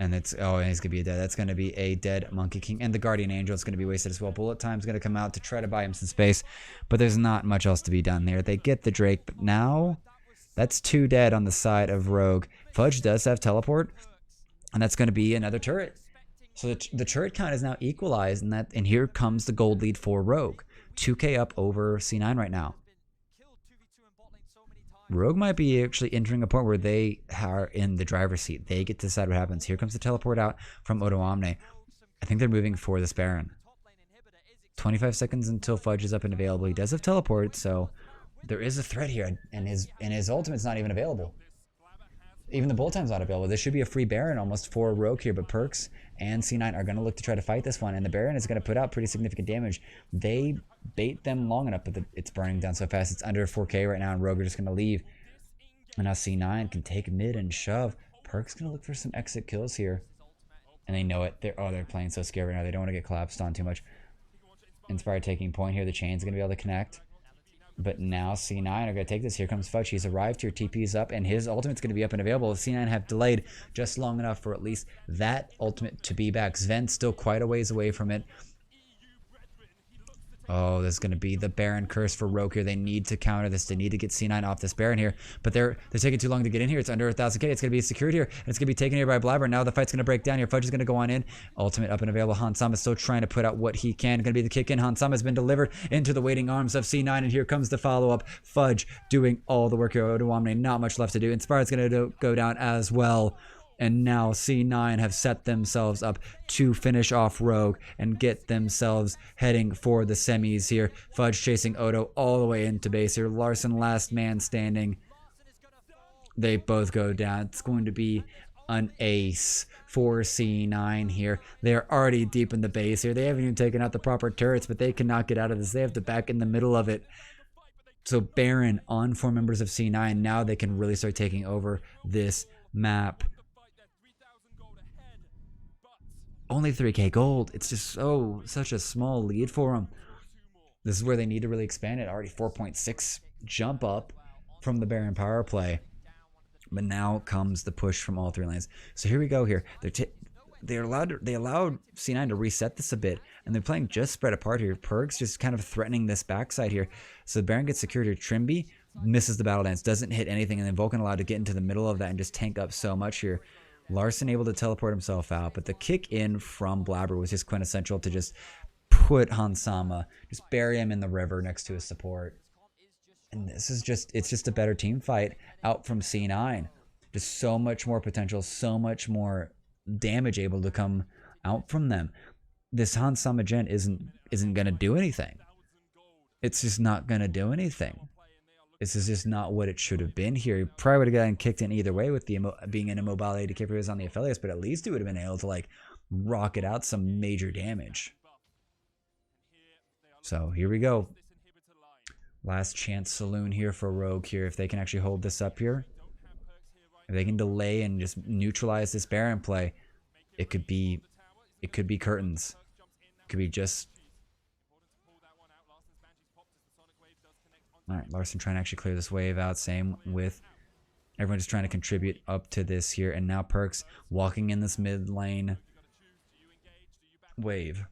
Speaker 1: And and he's going to be dead. That's going to be a dead Monkey King. And the Guardian Angel is going to be wasted as well. Bullet Time's going to come out to try to buy him some space. But there's not much else to be done there. They get the Drake, but now that's 2 dead on the side of Rogue. Fudge does have teleport, and that's going to be another turret. So the turret count is now equalized, and here comes the gold lead for Rogue. 2k up over C9 right now. Rogue might be actually entering a point where they are in the driver's seat. They get to decide what happens. Here comes the teleport out from eo120. I think they're moving for this Baron. 25 seconds until Fudge is up and available. He does have teleport, so there is a threat here, and his ultimate's not even available. Even the bullet time's not available. This should be a free Baron almost for Rogue here, but Perks and C9 are going to look to try to fight this one, and the Baron is going to put out pretty significant damage. They bait them long enough, but it's burning down so fast. It's under 4k right now, and Rogue are just going to leave. And now C9 can take mid and shove. Perks going to look for some exit kills here, and they know it. They're playing so scared right now. They don't want to get collapsed on too much. Inspire taking point here. The chain's going to be able to connect. But now C9 are going to take this. Here comes Fudge. He's arrived here. TP's up, and his ultimate's going to be up and available. C9 have delayed just long enough for at least that ultimate to be back. Sven's still quite a ways away from it. Oh, this is going to be the Baron curse for Rogue here. They need to counter this. They need to get C9 off this Baron here. But they're taking too long to get in here. It's under 1,000k. It's going to be secured here. And it's going to be taken here by Blabber. Now the fight's going to break down here. Fudge is going to go on in. Ultimate up and available. Hansama is still trying to put out what he can. Going to be the kick in. Hansama has been delivered into the waiting arms of C9. And here comes the follow-up. Fudge doing all the work here. eo120, not much left to do. Inspired's going to go down as well. And now C9 have set themselves up to finish off Rogue and get themselves heading for the semis here. Fudge chasing Odo all the way into base here. Larson last man standing. They both go down. It's going to be an ace for C9 here. They're already deep in the base here. They haven't even taken out the proper turrets, but they cannot get out of this. They have to back in the middle of it. So Baron on 4 members of C9. Now they can really start taking over this map. Only 3k gold. It's just such a small lead for them. This is where they need to really expand it. Already 4.6 jump up from the Baron power play. But now comes the push from all 3 lanes. So here we go here. They allowed C9 to reset this a bit, and they're playing just spread apart here. Perks just kind of threatening this backside here. So the Baron gets secured here. Trimby misses the battle dance, doesn't hit anything, and then Vulcan allowed to get into the middle of that and just tank up so much here. Larson able to teleport himself out, but the kick in from Blabber was just quintessential to just put Hansama, just bury him in the river next to his support. And this is it's just a better team fight out from C9. Just so much more potential, so much more damage able to come out from them. This Hansama gen isn't going to do anything. It's just not going to do anything. This is just not what it should have been here. He probably would have gotten kicked in either way with the being an immobile AD carry on the Aphelios, but at least he would have been able to like rocket out some major damage. So here we go. Last chance saloon here for Rogue here. If they can actually hold this up here, if they can delay and just neutralize this Baron play, it could be curtains. It could be just. All right, Larson trying to actually clear this wave out. Same with everyone just trying to contribute up to this here. And now Perks walking in this mid lane wave.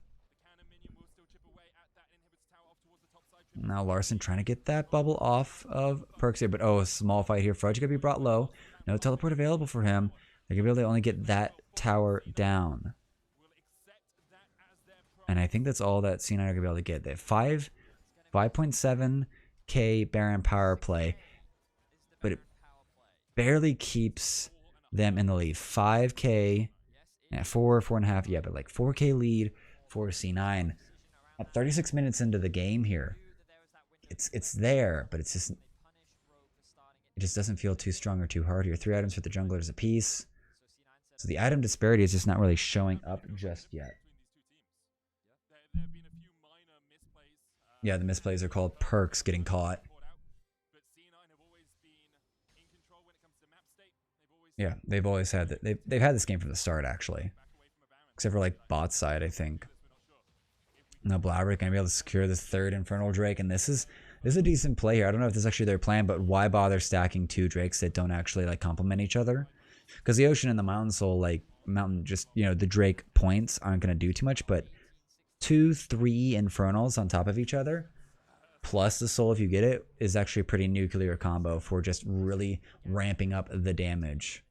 Speaker 1: Now Larson trying to get that bubble off of Perks here. But a small fight here. Fudge going to be brought low. No teleport available for him. They're going to be able to only get that tower down. And I think that's all that C9 are going to be able to get. They have 5.7 K Baron power play, but it barely keeps them in the lead. 5k, 4.5, yeah, but like 4k lead for C9 at 36 minutes into the game here. It's there, but it just doesn't feel too strong or too hard here. 3 items for the junglers apiece, so the item disparity is just not really showing up just yet. Yeah, the misplays are called Perks getting caught. Yeah, they've always had that. They've had this game from the start, actually. Except for like bot side, I think. Now Blabber gonna be able to secure this 3rd Infernal Drake, and this is a decent play here. I don't know if this is actually their plan, but why bother stacking 2 Drakes that don't actually like complement each other? Because the Ocean and the Mountain Soul, like Mountain, just the Drake points aren't gonna do too much, but 2-3 Infernals on top of each other, plus the Soul if you get it, is actually a pretty nuclear combo for just really ramping up the damage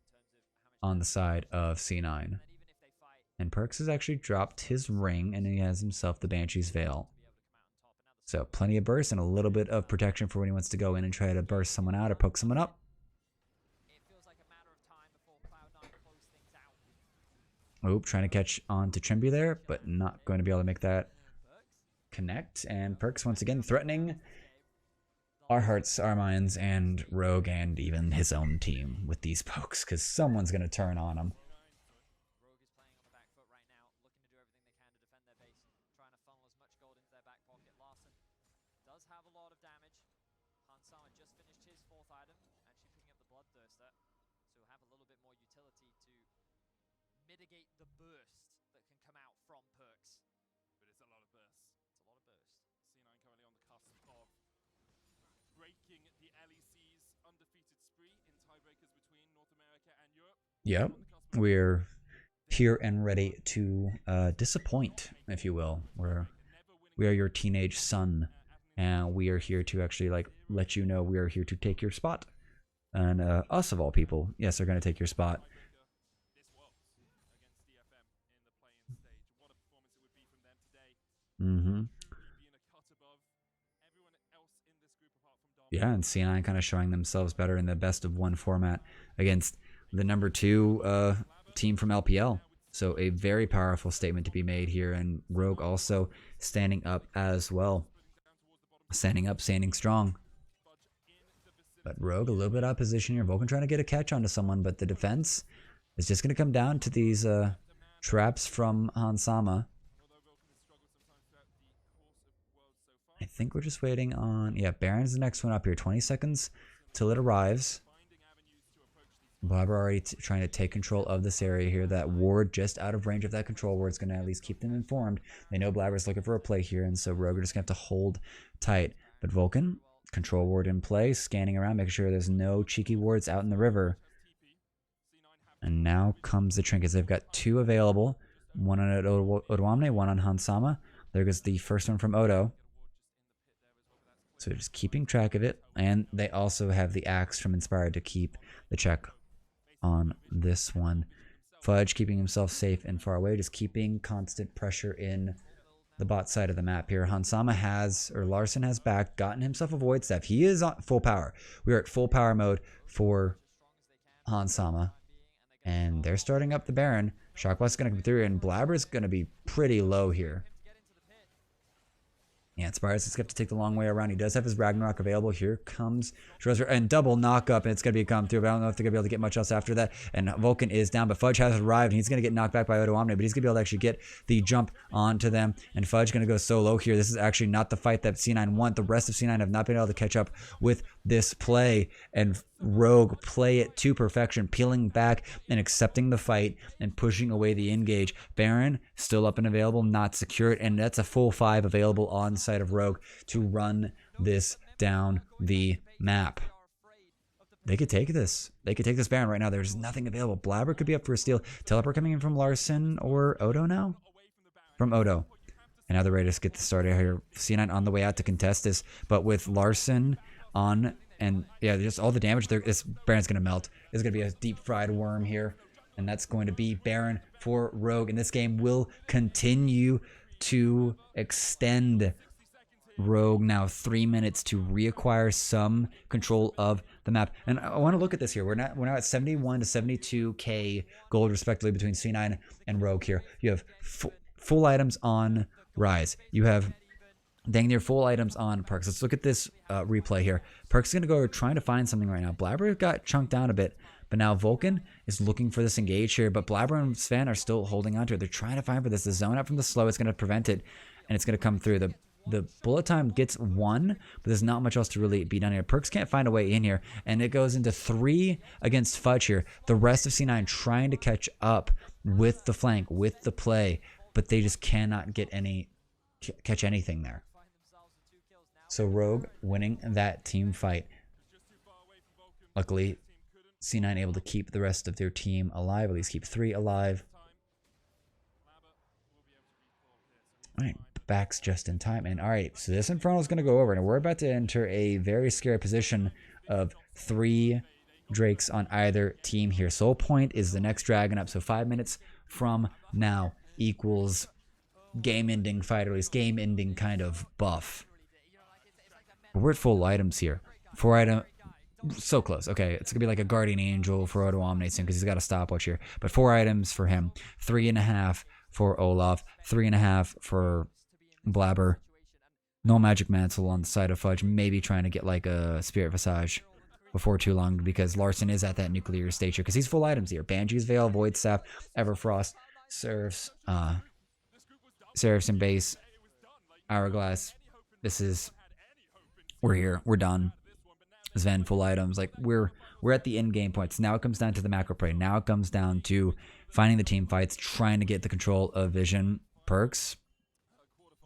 Speaker 1: on the side of C9. And Perks has actually dropped his ring, and he has himself the Banshee's Veil. So plenty of burst and a little bit of protection for when he wants to go in and try to burst someone out or poke someone up. Oop, trying to catch on to Trimby there, but not going to be able to make that connect. And Perks once again threatening our hearts, our minds, and Rogue, and even his own team with these pokes, because someone's going to turn on him.
Speaker 2: Mitigate the burst that can come out from Perks.
Speaker 3: But it's a lot of burst.
Speaker 2: It's a lot of burst.
Speaker 3: C9 currently on the cusp of breaking the LEC's undefeated spree in tiebreakers between North America and Europe.
Speaker 1: Yep, we're here and ready to disappoint, if you will. We are your teenage son, and we are here to actually like let you know we are here to take your spot. And us of all people, yes, are going to take your spot. Mm-hmm. Yeah, and C9 kind of showing themselves better in the best of one format against the number 2 team from LPL. So a very powerful statement to be made here, and Rogue also standing up as well. Standing up, standing strong. But Rogue a little bit out of position here. Vulcan trying to get a catch onto someone, but the defense is just going to come down to these traps from Hansama. I think we're just waiting on... Yeah, Baron's the next one up here. 20 seconds till it arrives. Blabber already trying to take control of this area here. That ward just out of range of that control ward is going to at least keep them informed. They know Blabber's looking for a play here, and so Rogue are just going to have to hold tight. But Vulcan, control ward in play, scanning around, making sure there's no cheeky wards out in the river. And now comes the trinkets. They've got 2 available. One on Odoamne, one on Hansama. There goes the first one from Odo. So they're just keeping track of it. And they also have the axe from Inspired to keep the check on this one. Fudge keeping himself safe and far away, just keeping constant pressure in the bot side of the map here. Hansama has, or Larson has back, gotten himself a void staff. He is on full power. We are at full power mode for Hansama. And they're starting up the Baron. Shockblast's going to come through, and Blabber's going to be pretty low here. Yeah, Inspired's just got to take the long way around. He does have his Ragnarok available. Here comes Schroeder, and double knock up, and it's going to be come through, but I don't know if they're going to be able to get much else after that. And Vulcan is down, but Fudge has arrived, and he's going to get knocked back by Odoamne, but he's going to be able to actually get the jump onto them. And Fudge going to go solo here. This is actually not the fight that C9 want. The rest of C9 have not been able to catch up with this play, and Rogue play it to perfection, peeling back and accepting the fight and pushing away the engage. Baron still up and available, not secured, and that's a full 5 available on side of Rogue to run this down the map. They could take this. They could take this Baron right now. There's nothing available. Blabber could be up for a steal. Teleport coming in from Larson or Odo now? From Odo. And now they're ready to get the start here. C9 on the way out to contest this, but with Larson on... And yeah, just all the damage there. This Baron's going to melt. It's going to be a deep fried worm here. And that's going to be Baron for Rogue. And this game will continue to extend. Rogue now 3 minutes to reacquire some control of the map. And I want to look at this here. We're now at 71 to 72k gold respectively between C9 and Rogue here. You have full items on Rise. You have dang near full items on Perks. Let's look at this replay here. Perks is going to go trying to find something right now. Blabber got chunked down a bit, but now Vulcan is looking for this engage here, but Blabber and Sven are still holding on to it. They're trying to find for this. The zone out from the slow is going to prevent it, and it's going to come through. The bullet time gets 1, but there's not much else to really be done here. Perks can't find a way in here, and it goes into 3 against Fudge here. The rest of C9 trying to catch up with the flank, with the play, but they just cannot get catch anything there. So Rogue winning that team fight. Luckily, C9 able to keep the rest of their team alive, at least keep 3 alive. Alright, back's just in time. And alright, so this Inferno is going to go over, and we're about to enter a very scary position of 3 Drakes on either team here. Soul Point is the next dragon up, so 5 minutes from now equals game-ending fight, or at least game-ending kind of buff. We're at full items here. 4 item, so close. Okay, it's gonna be like a guardian angel for Odoamne soon because he's got a stopwatch here. But 4 items for him, 3.5 for Olaf, 3.5 for Blabber. No magic mantle on the side of Fudge. Maybe trying to get like a spirit visage before too long because Larson is at that nuclear stage here because he's full items here. Banshee's Veil, Void Staff, Everfrost, Seraphs and Base, Hourglass. We're here. We're done. Sven, full items. Like, we're at the end game points. Now it comes down to the macro play. Now it comes down to finding the team fights, trying to get the control of Vision. Perks.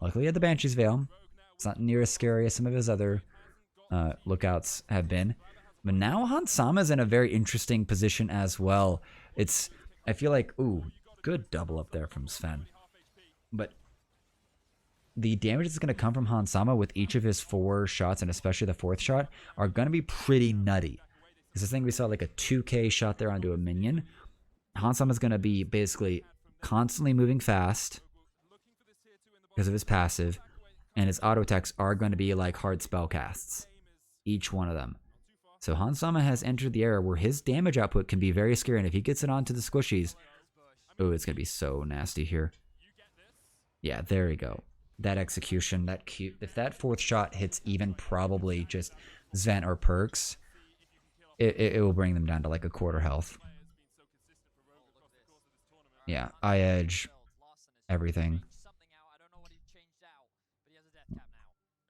Speaker 1: Luckily, he had the Banshee's Veil. It's not near as scary as some of his other lookouts have been. But now Hansama's in a very interesting position as well. I feel like, ooh, good double up there from Sven. But the damage that's going to come from Hansama with each of his 4 shots, and especially the 4th shot, are going to be pretty nutty. Because this thing we saw like a 2k shot there onto a minion. Hansama is going to be basically constantly moving fast because of his passive, and his auto attacks are going to be like hard spell casts, each one of them. So Hansama has entered the era where his damage output can be very scary, and if he gets it onto the squishies, oh, it's going to be so nasty here. Yeah, there we go. That execution, that cute. If that 4th shot hits even probably just Sven or Perks, it will bring them down to like a quarter health. Yeah, eye edge, everything.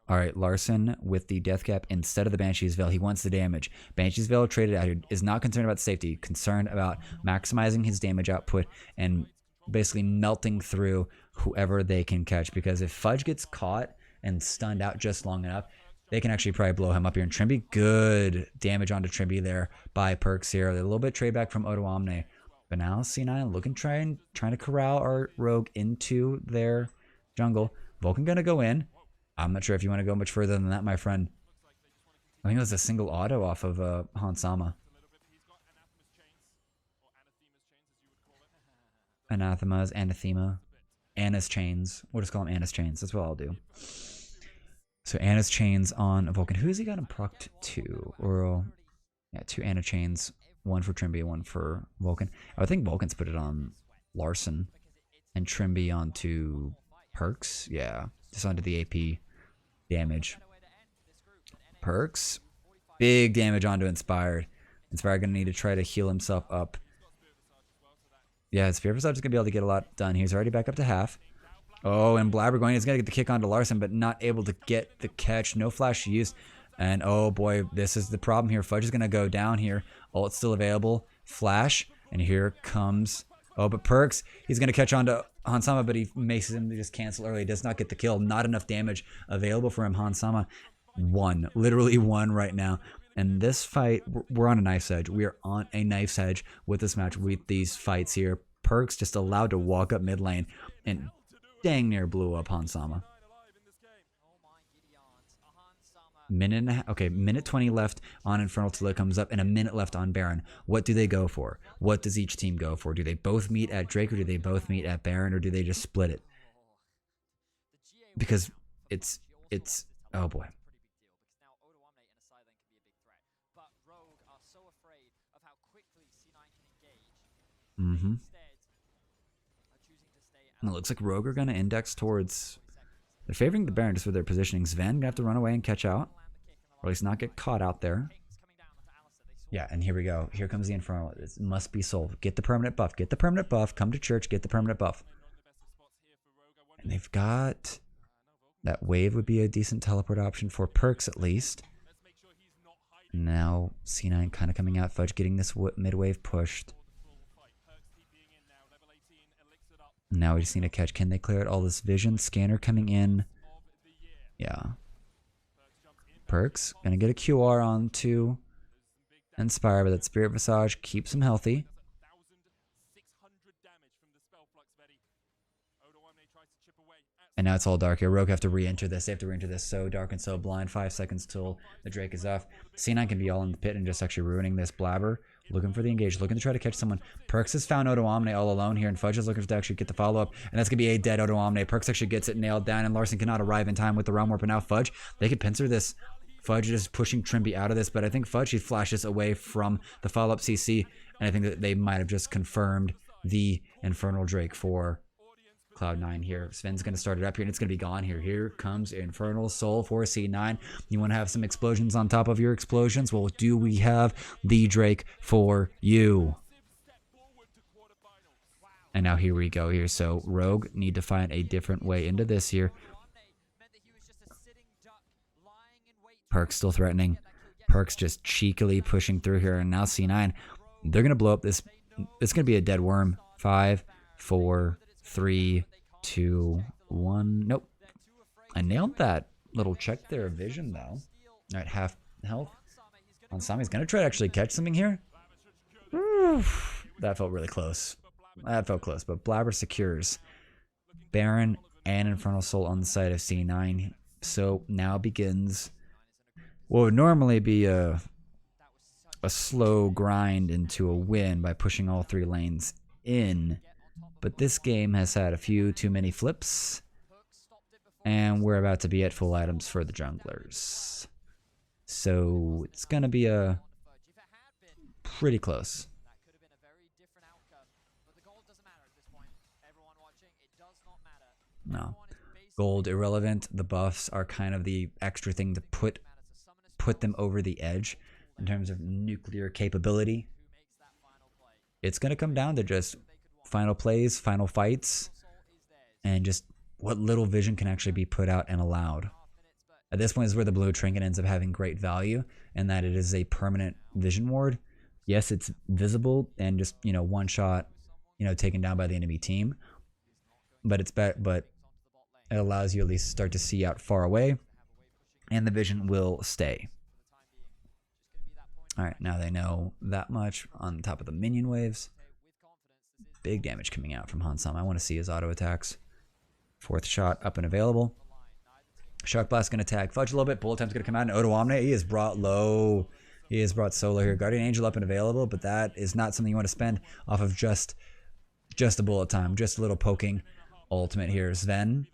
Speaker 1: All right, Larson with the death cap instead of the Banshee's Veil. He wants the damage. Banshee's Veil traded out here, is not concerned about safety, concerned about maximizing his damage output and basically melting through whoever they can catch, because if Fudge gets caught and stunned out just long enough, they can actually probably blow him up here. And Trimby, good damage onto Trimby there by Perks here. A little bit trade back from Odo Omne. But now C9 looking, trying to corral our Rogue into their jungle. Vulcan gonna go in. I'm not sure if you want to go much further than that, my friend. I think it was a single auto off of Hansama. Anathemas, Anathema, Anna's Chains. We'll just call him Anna's Chains. That's what I'll do. So Anna's Chains on Vulcan. Who has he got him procced to? Or, yeah, 2 Anna Chains. 1 for Trimby, 1 for Vulcan. I would think Vulcan's put it on Larson. And Trimby onto Perks. Yeah, just onto the AP damage. Perks. Big damage onto Inspired. Inspired going to need to try to heal himself up. Yeah, his Fear Facade is going to be able to get a lot done. He's already back up to half. Oh, and Blabber going, he's going to get the kick onto Larson, but not able to get the catch. No flash used. And oh boy, this is the problem here. Fudge is going to go down here. Oh, it's still available. Flash. And here comes... Oh, but Perks, he's going to catch on to Hansama, but he makes him just cancel early. He does not get the kill. Not enough damage available for him. Hansama, 1. Literally 1 right now. And this fight, we're on a knife's edge. We are on a knife's edge with this match, with these fights here. Perks just allowed to walk up mid lane and dang near blew up Hansama. Minute and a half. Okay, minute 20 left on Infernal till it comes up, and a minute left on Baron. What do they go for? What does each team go for? Do they both meet at Drake, or do they both meet at Baron, or do they just split it? Because it's oh boy. Mm-hmm. And it looks like Rogue are going to index towards... They're favoring the Baron just with their positioning. Sven going to have to run away and catch out. Or at least not get caught out there. Yeah, and here we go. Here comes the Infernal. It must be sold. Get the permanent buff. Get the permanent buff. Come to church. Get the permanent buff. And they've got... That wave would be a decent teleport option for Perks at least. Now C9 kind of coming out. Fudge getting this mid-wave pushed. Now we just need to catch. Can they clear out all this vision? Scanner coming in. Yeah. Perks. Gonna get a QR onto Inspire, but that Spirit Visage keeps him healthy. And now it's all dark here. Rogue have to re-enter this. They have to re-enter this. So dark and so blind. 5 seconds till the Drake is off. C9 can be all in the pit and just actually ruining this. Blabber looking for the engage. Looking to try to catch someone. Perks has found Odo Omne all alone here. And Fudge is looking to actually get the follow-up. And that's going to be a dead Odo Omne. Perks actually gets it nailed down. And Larson cannot arrive in time with the Realm Warp. And now Fudge, they could pincer this. Fudge is pushing Trimby out of this. But I think Fudge, he flashes away from the follow-up CC. And I think that they might have just confirmed the Infernal Drake for Cloud9 here. Sven's going to start it up here, and it's going to be gone here. Here comes Infernal Soul for C9. You want to have some explosions on top of your explosions? Well, do we have the Drake for you? And now here we go here. So Rogue need to find a different way into this here. Perks still threatening. Perks just cheekily pushing through here, and now C9. They're going to blow up this. It's going to be a dead worm. 5, 4, 3, 2, 1. Nope. I nailed that little check there of vision, though. All right, half health. Hansami's going to try to actually catch something here. Oof. That felt really close. That felt close, but Blabber secures. Baron and Infernal Soul on the side of C9. So now begins what would normally be a slow grind into a win by pushing all 3 lanes in. But this game has had a few too many flips, and we're about to be at full items for the junglers. So it's going to be a pretty close.
Speaker 2: That could have been a very different outcome, but the gold doesn't matter at this point. Everyone watching, it does not matter.
Speaker 1: No. Gold irrelevant. The buffs are kind of the extra thing to put them over the edge in terms of nuclear capability. It's going to come down to just final plays, final fights, and just what little vision can actually be put out and allowed. At this point is where the blue trinket ends up having great value, and that it is a permanent vision ward. Yes, it's visible and just, one shot, taken down by the enemy team. But but it allows you at least to start to see out far away, and the vision will stay. Alright, now they know that much on top of the minion waves. Big damage coming out from Hansam. I want to see his auto attacks. 4th shot up and available. Shark Blast going to tag Fudge a little bit. Bullet Time's going to come out. And Odoamne, he is brought low. He has brought solo here. Guardian Angel up and available, but that is not something you want to spend off of just a bullet time. Just a little poking ultimate here. Sven.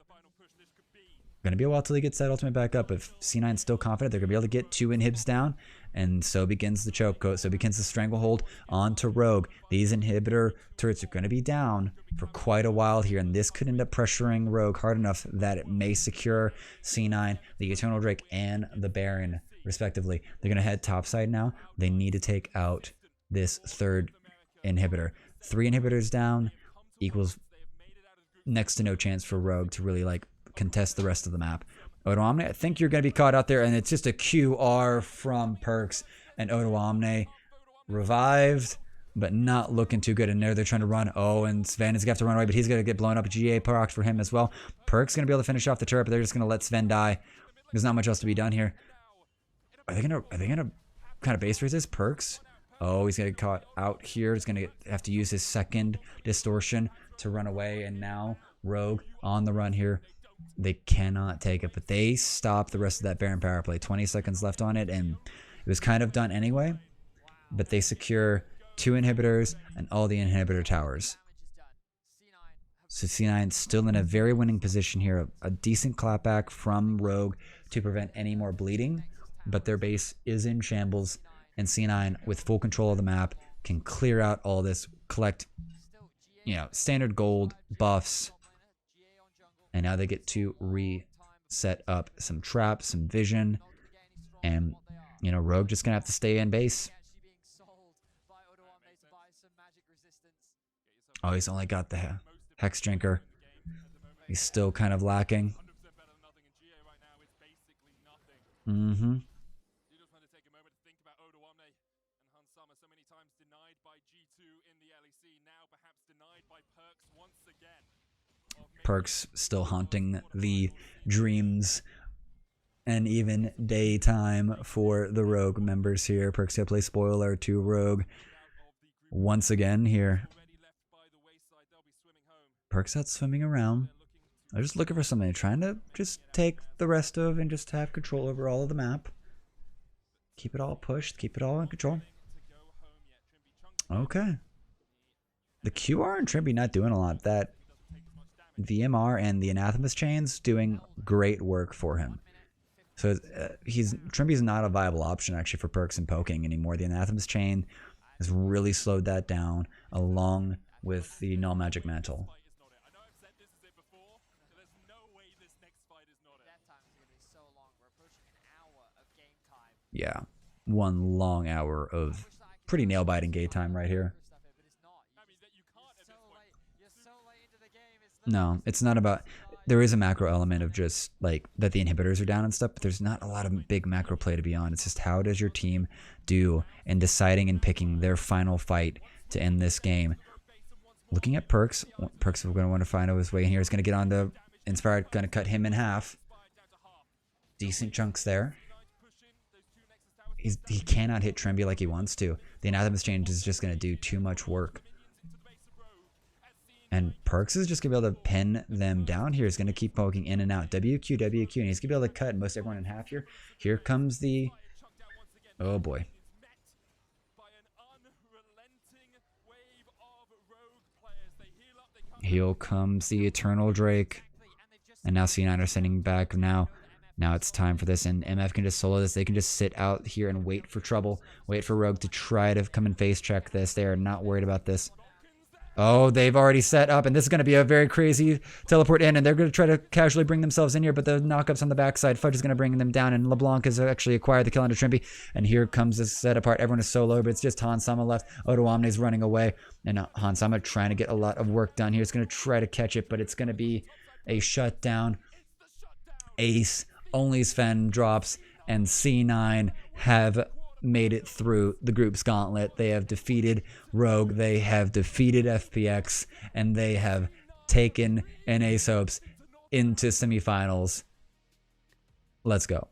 Speaker 1: Going to be a while till he gets that ultimate back up. If C9's still confident, they're going to be able to get 2 inhibs down. And so begins the choke coat. So begins the stranglehold onto Rogue. These inhibitor turrets are going to be down for quite a while here. And this could end up pressuring Rogue hard enough that it may secure C9, the Eternal Drake, and the Baron, respectively. They're going to head topside now. They need to take out this 3rd inhibitor. 3 inhibitors down equals next to no chance for Rogue to really contest the rest of the map. Odoamne, I think you're going to be caught out there, and it's just a QR from Perks, and Odoamne revived, but not looking too good. And there they're trying to run. Oh, and Sven is going to have to run away, but he's going to get blown up. GA procs for him as well. Perks going to be able to finish off the turret, but they're just going to let Sven die. There's not much else to be done here. Are they going to kind of base raise this? Perks? Oh, he's going to get caught out here. He's going to have to use his 2nd distortion to run away, and now Rogue on the run here. They cannot take it, but they stop the rest of that Baron power play. 20 seconds left on it, and it was kind of done anyway, but they secure 2 inhibitors and all the inhibitor towers. So C9 still in a very winning position here. A decent clapback from Rogue to prevent any more bleeding, but their base is in shambles, and C9 with full control of the map can clear out all this, collect standard gold buffs. And now they get to reset up some traps, some vision, and Rogue just gonna have to stay in base. Oh, he's only got the Hex Drinker. He's still kind of lacking. Mm-hmm. Perks still haunting the dreams and even daytime for the Rogue members here. Perks gonna play spoiler to Rogue once again here. Perks out swimming around. I'm just looking for something, trying to just take the rest of and just have control over all of the map. Keep it all pushed, keep it all in control. Okay. The QR and Trimby not doing a lot. That VMR and the Anathemas chains doing great work for him. So Trimby's not a viable option actually for Perks and poking anymore. The Anathemas chain has really slowed that down along with the Null Magic Mantle. Yeah, 1 long hour of pretty nail-biting game time right here. No, it's not about... There is a macro element of just, that the inhibitors are down and stuff, but there's not a lot of big macro play to be on. It's just how does your team do in deciding and picking their final fight to end this game. Looking at Perks. Perks are going to want to find his way in here. He's going to get on to Inspired, going to cut him in half. Decent chunks there. He cannot hit Trimby like he wants to. The Anathemas change is just going to do too much work. And Perks is just going to be able to pin them down here. He's going to keep poking in and out. WQ, WQ. And he's going to be able to cut most everyone in half here. Here comes the... Oh, boy. Here comes the Eternal Drake. And now C9 are sending back now. Now it's time for this, and MF can just solo this. They can just sit out here and wait for trouble. Wait for Rogue to try to come and face check this. They are not worried about this. Oh, they've already set up, and this is going to be a very crazy teleport in, and they're going to try to casually bring themselves in here, but the knockups on the backside, Fudge is going to bring them down, and LeBlanc has actually acquired the kill onto Trimpy, and here comes this set apart. Everyone is solo, but it's just Hansama left. Odo Omni's running away, and Hansama trying to get a lot of work done here. It's going to try to catch it, but it's going to be a shutdown. Ace, only Sven drops, and C9 have made it through the group's gauntlet. They have defeated Rogue, they have defeated FPX, and they have taken NA Soaps into semifinals. Let's go.